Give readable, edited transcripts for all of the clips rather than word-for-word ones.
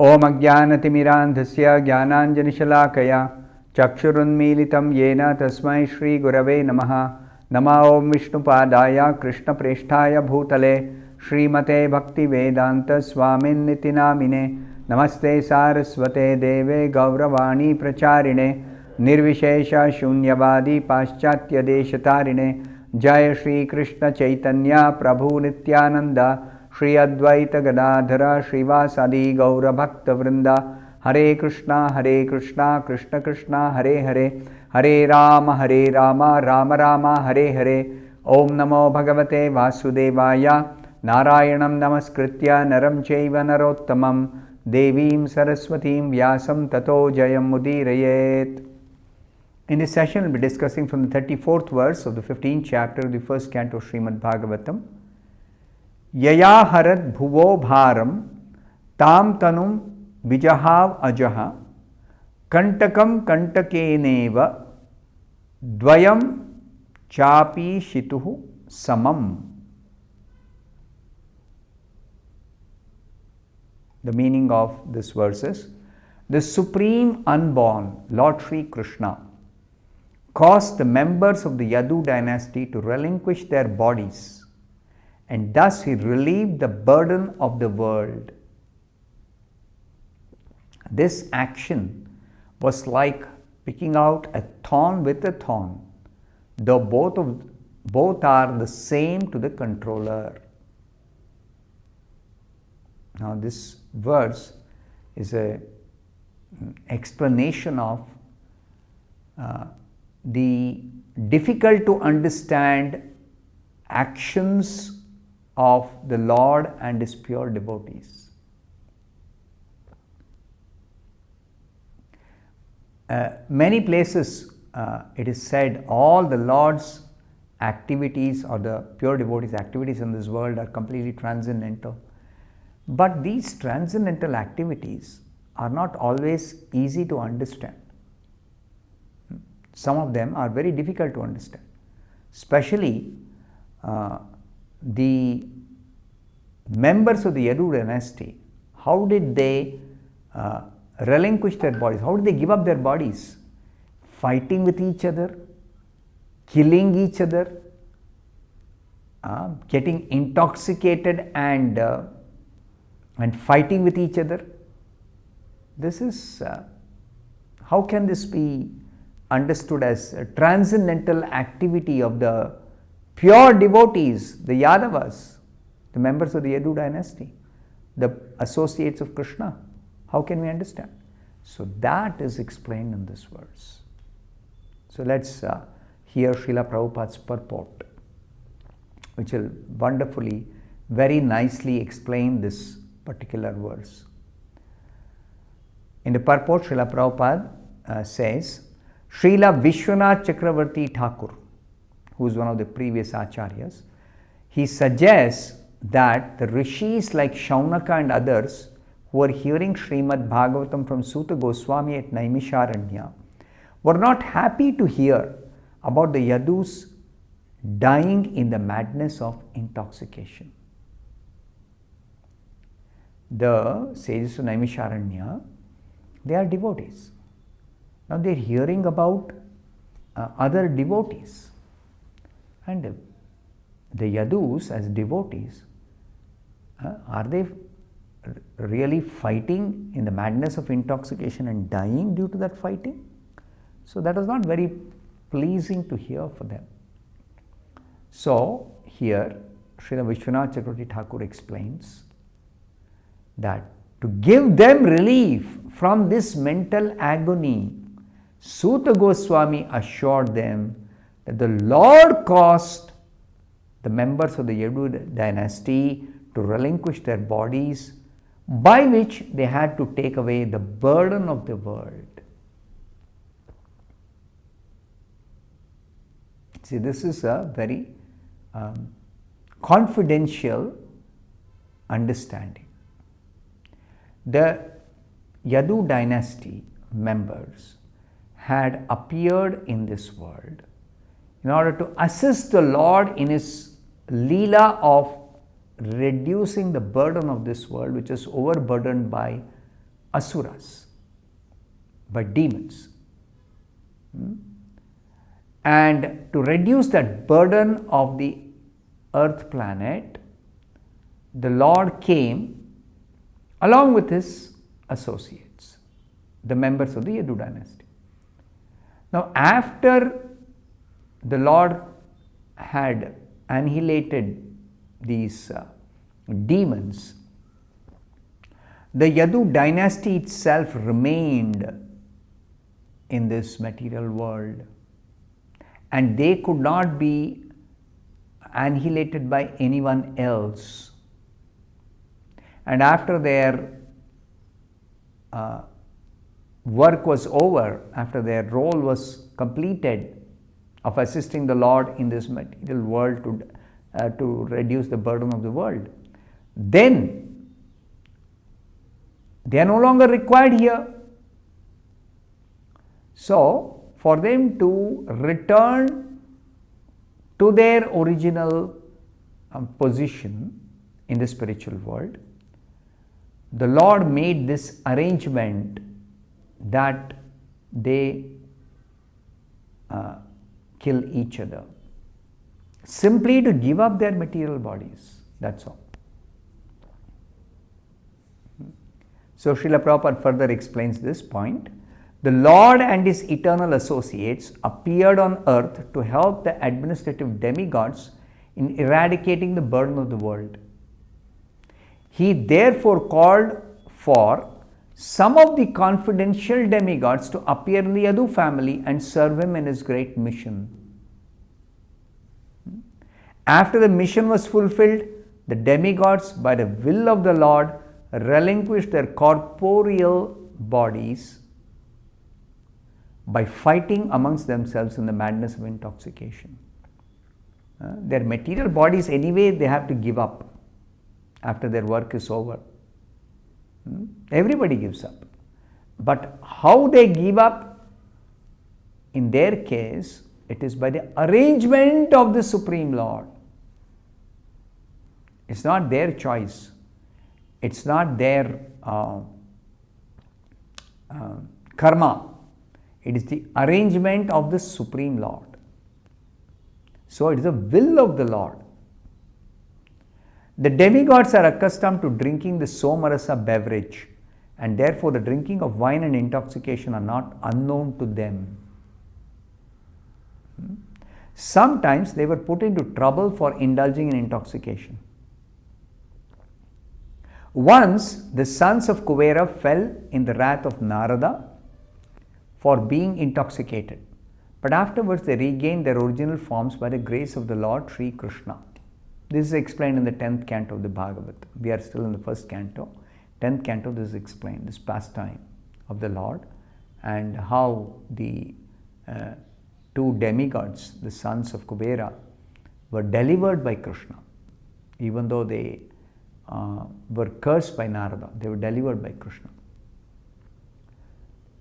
Om Ajnanatimirandhasya Jnananjanishalaakaya Chakshurunmilitam Yena Tasmai Shri Gurave Namaha Nama Om Vishnupadaya Krishna Presthaya Bhutale Srimate Bhaktivedanta Swamin Nitinamine Namaste Saraswate Deve Gauravani Pracharine Nirvishesha Shunyavadi Paschatya Deshatarine Jaya Shri Krishna Chaitanya Prabhu Nityananda Shri Advaita Gadadhara Srivasadi Gaura Bhakta Vrinda Hare Krishna Krishna Krishna Hare Hare Hare Rama Rama Rama Hare Hare Om Namo Bhagavate Vasudevaya Narayanam Namaskritya Naram Chaiva Narottamam Devim Saraswatim Vyasam Tato Jayam Mudirayet. In this session, we will be discussing from the 34th verse of the 15th chapter of the first canto Srimad Bhagavatam. Yaya harat bhuvo bharam tam tanum vijahav ajaha kantakam kantakeneva dvayam chapi shituhu samam. The meaning of this verse is, the Supreme Unborn, Lord Sri Krishna, caused the members of the Yadu dynasty to relinquish their bodies, and thus he relieved the burden of the world. This action was like picking out a thorn with a thorn, though both are the same to the controller. Now this verse is an explanation of the difficult to understand actions of the Lord and His pure devotees. Many places it is said all the Lord's activities or the pure devotees' activities in this world are completely transcendental. But these transcendental activities are not always easy to understand. Some of them are very difficult to understand, especially the members of the Yadu dynasty. How did they relinquish their bodies? How did they give up their bodies? Fighting with each other, killing each other, getting intoxicated and fighting with each other. This is, how can this be understood as a transcendental activity of the pure devotees, the Yadavas, the members of the Yadu dynasty, the associates of Krishna? How can we understand? So that is explained in this verse. So let's hear Srila Prabhupada's purport, which will wonderfully, very nicely explain this particular verse. In the purport, Srila Prabhupada says, Srila Vishwanath Chakravarti Thakur, who is one of the previous acharyas, he suggests that the rishis like Shaunaka and others who were hearing Srimad Bhagavatam from Suta Goswami at Naimisharanya were not happy to hear about the Yadus dying in the madness of intoxication. The sages of Naimisharanya, they are devotees. Now they are hearing about other devotees, and the Yadus as devotees, are they really fighting in the madness of intoxication and dying due to that fighting? So that was not very pleasing to hear for them. So here Srila Vishwanath Chakravarti Thakur explains that to give them relief from this mental agony, Suta Goswami assured them that the Lord caused the members of the Yadu dynasty to relinquish their bodies, by which they had to take away the burden of the world. See, this is a very confidential understanding. The Yadu dynasty members had appeared in this world in order to assist the Lord in His Leela of reducing the burden of this world, which is overburdened by asuras, by demons. And to reduce that burden of the earth planet, the Lord came along with his associates, the members of the Yadu dynasty. Now, after the Lord had annihilated these demons, the Yadu dynasty itself remained in this material world, and they could not be annihilated by anyone else. And after their work was over, after their role was completed of assisting the Lord in this material world to reduce the burden of the world, then they are no longer required here. So, for them to return to their original position in the spiritual world, the Lord made this arrangement that they kill each other, simply to give up their material bodies. That's all. So Srila Prabhupada further explains this point. The Lord and his eternal associates appeared on earth to help the administrative demigods in eradicating the burden of the world. He therefore called for some of the confidential demigods to appear in the Yadu family and serve him in his great mission. After the mission was fulfilled, the demigods, by the will of the Lord, relinquished their corporeal bodies by fighting amongst themselves in the madness of intoxication. Their material bodies anyway they have to give up after their work is over. Everybody gives up. But how they give up, in their case, it is by the arrangement of the Supreme Lord. It's not their choice. It's not their karma. It is the arrangement of the Supreme Lord. So it is the will of the Lord. The demigods are accustomed to drinking the somarasa beverage, and therefore the drinking of wine and intoxication are not unknown to them. Sometimes they were put into trouble for indulging in intoxication. Once the sons of Kuvera fell in the wrath of Narada for being intoxicated, but afterwards they regained their original forms by the grace of the Lord Sri Krishna. This is explained in the 10th canto of the Bhagavatam. We are still in the 1st canto. 10th canto, this is explained, this pastime of the Lord, and how the two demigods, the sons of Kubera, were delivered by Krishna. Even though they were cursed by Narada, they were delivered by Krishna.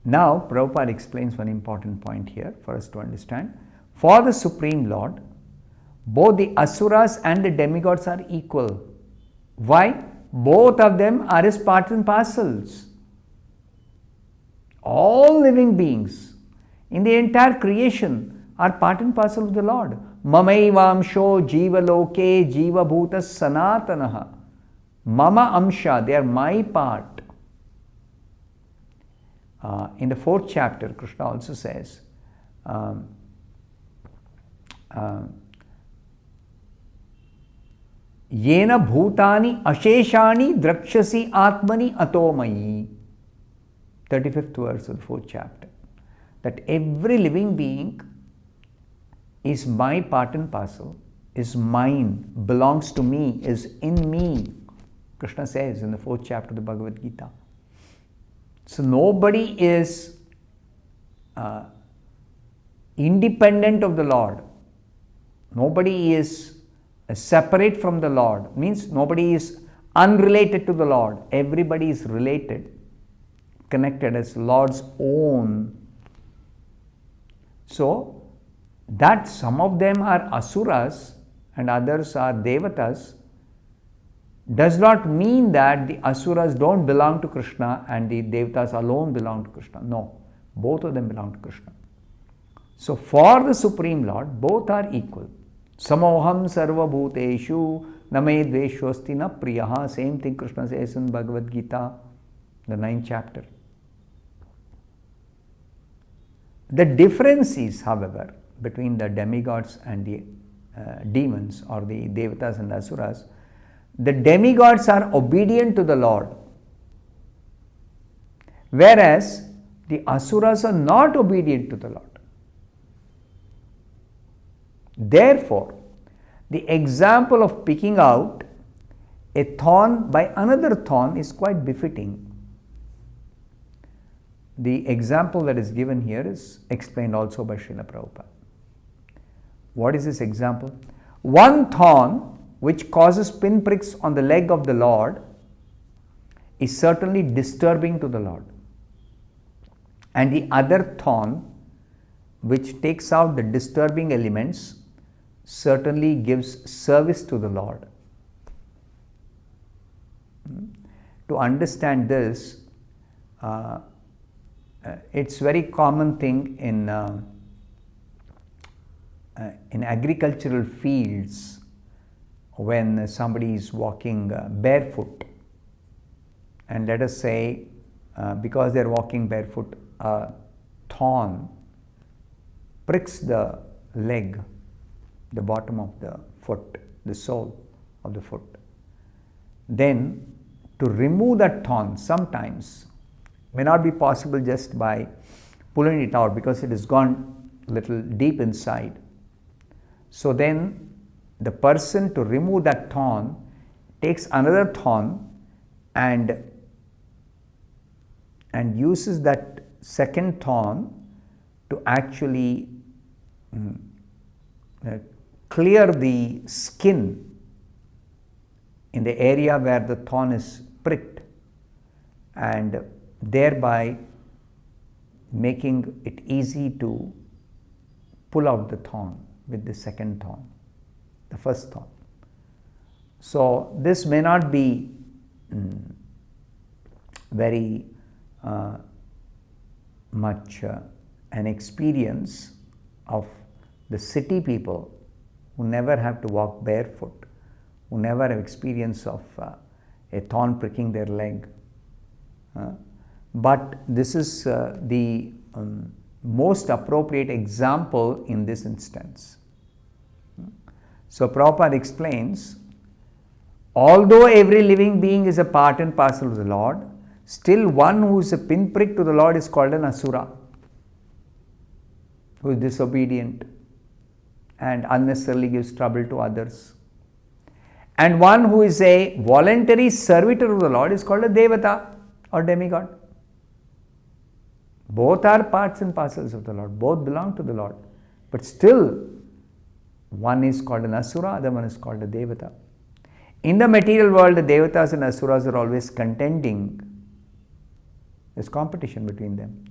Now, Prabhupada explains one important point here for us to understand. For the Supreme Lord, both the Asuras and the demigods are equal. Why? Both of them are his part and parcels. All living beings in the entire creation are part and parcel of the Lord. Mamaivamsho jiva loke jiva bhuta sanatanaha. Mama amsha, they are my part. In the 4th chapter, Krishna also says, Yena bhutani asheshani drakshasi atmani atomayi. 35th verse of the 4th chapter. That every living being is my part and parcel, is mine, belongs to me, is in me. Krishna says in the 4th chapter of the Bhagavad Gita. So nobody is independent of the Lord. Nobody is separate from the Lord. Means nobody is unrelated to the Lord. Everybody is related, connected as Lord's own. So that some of them are asuras and others are devatas, does not mean that the Asuras don't belong to Krishna and the Devatas alone belong to Krishna. No, both of them belong to Krishna. So for the Supreme Lord, both are equal. Samoham sarva bhuteshu name dveshwasti na priyaha. Same thing Krishna says in Bhagavad Gita, the 9th chapter. The difference is, however, between the demigods and the demons, or the Devatas and the Asuras, the demigods are obedient to the Lord, whereas the Asuras are not obedient to the Lord. Therefore, the example of picking out a thorn by another thorn is quite befitting. The example that is given here is explained also by Srila Prabhupada. What is this example? One thorn which causes pinpricks on the leg of the Lord is certainly disturbing to the Lord. And the other thorn which takes out the disturbing elements certainly gives service to the Lord. To understand this, it's very common thing in agricultural fields when somebody is walking barefoot, and let us say because they are walking barefoot, a thorn pricks the leg, the bottom of the foot, the sole of the foot. Then to remove that thorn sometimes may not be possible just by pulling it out, because it has gone little deep inside. So then the person, to remove that thorn, takes another thorn and uses that second thorn to actually clear the skin in the area where the thorn is pricked, and thereby making it easy to pull out the thorn with the second thorn, the first thorn. So this may not be very much an experience of the city people who never have to walk barefoot, who never have experience of a thorn pricking their leg. But this is the most appropriate example in this instance. So Prabhupada explains, although every living being is a part and parcel of the Lord, still one who is a pinprick to the Lord is called an Asura, who is disobedient and unnecessarily gives trouble to others. And one who is a voluntary servitor of the Lord is called a Devata or demigod. Both are parts and parcels of the Lord, both belong to the Lord, but still one is called an Asura, other one is called a Devata. In the material world, the Devatas and Asuras are always contending. There's competition between them.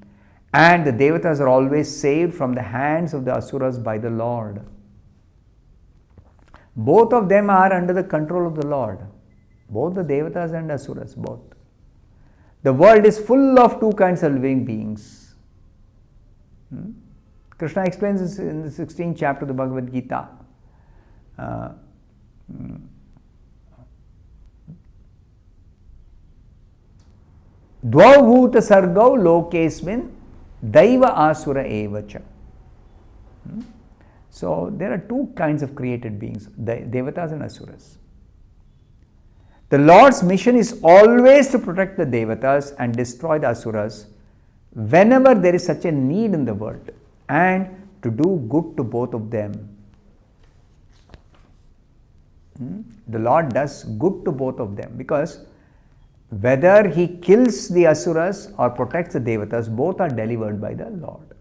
And the Devatas are always saved from the hands of the Asuras by the Lord. Both of them are under the control of the Lord. Both the Devatas and Asuras, both. The world is full of two kinds of living beings. Krishna explains this in the 16th chapter of the Bhagavad Gita. Dvau bhuta sargau lokesmin daiva asura evacha. So there are two kinds of created beings, the Devatas and Asuras. The Lord's mission is always to protect the Devatas and destroy the Asuras whenever there is such a need in the world, and to do good to both of them. The Lord does good to both of them, because whether he kills the Asuras or protects the Devatas, both are delivered by the Lord.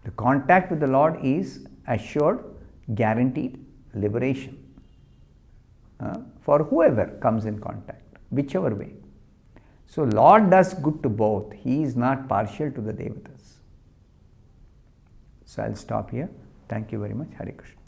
The contact with the Lord is assured, guaranteed liberation for whoever comes in contact, whichever way. So Lord does good to both. He is not partial to the Devatas. So I'll stop here. Thank you very much. Hare Krishna.